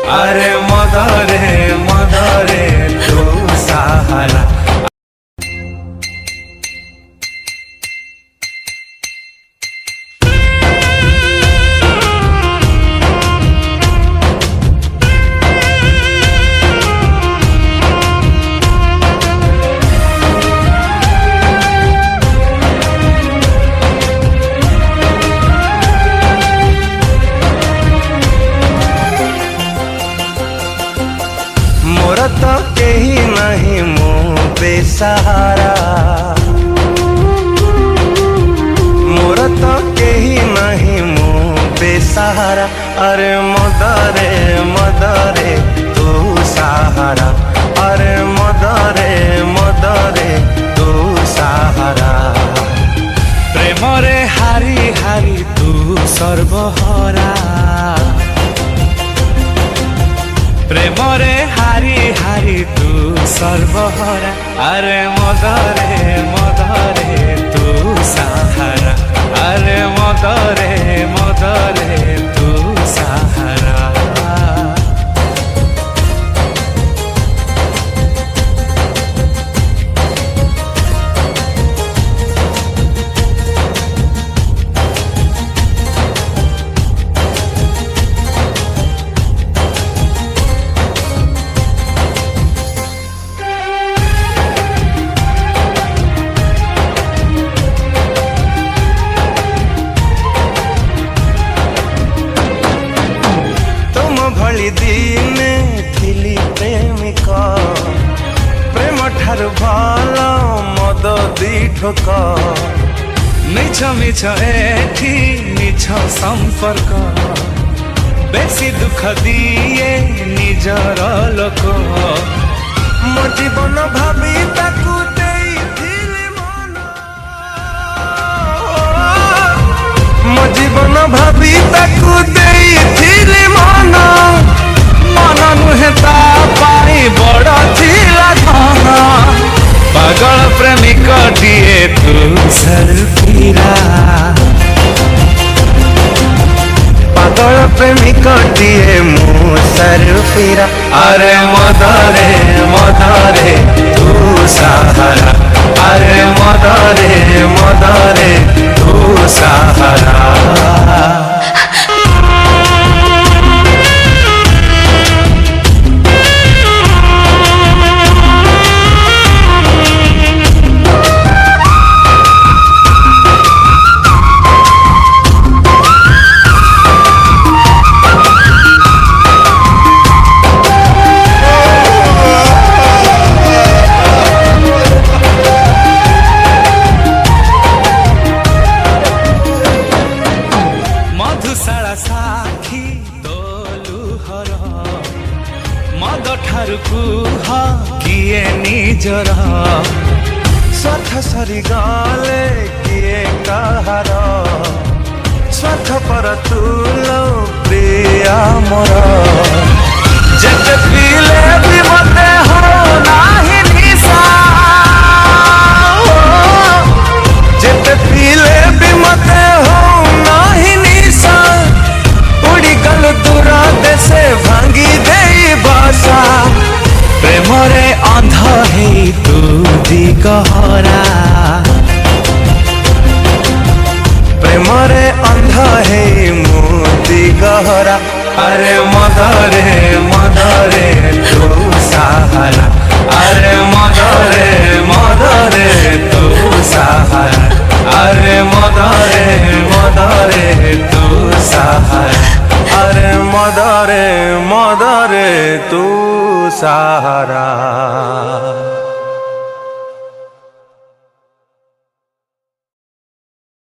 अरे मदरे तू सहारा। मोर तो कहीं नहीं मो बेसहारा, मोर तो कहीं नहीं मो बेसहारा। अरे मदरे तू सहारा, अरे मदरे तू सहारा। प्रेम रे हारी हारी तू सर्वहरा, प्रेम रे हारी हारी तू सर्वहरा। अरे मदरे तू सहारा, अरे मदरे तू सहारा। दिन थिली प्रेमिक प्रेम ठार भल मद दिठोक। मिछ मिछ एठी मिछ संपर्क, बेसी दुख दिए निजर लोक। मो जीवन भावी ताकू देइथिली मन, मो जीवन भावी ताकू देइथिली मन। मन नुहे ता पाई बड़ थिला धन, पागल प्रेमिक दिए तू सरफिरा, पागल प्रेमिक दिए मु सरफिरा। अरे मदरे तू सहारा, अरे मदरे तू सहारा। साखी तोलुहर मद ठारु कुह किए निजर, स्वार्थ सरी गले किए कहार। स्वार्थ पर तुल प्रिय मोर, जेते पीले भी मते हो नाही निशा, जेते पीले भी मते हो नाही निशा। उड़ी गल दूर देशे भांगी देई बसा, प्रेम रे अंध हे तू दिगहरा, प्रेम रे अंध हे मु दिगहरा। अरे मदरे तू सहारा, अरे मदरे तू सहारा, अरे मदरे तू सहारा, अरे मदरे तू सहारा।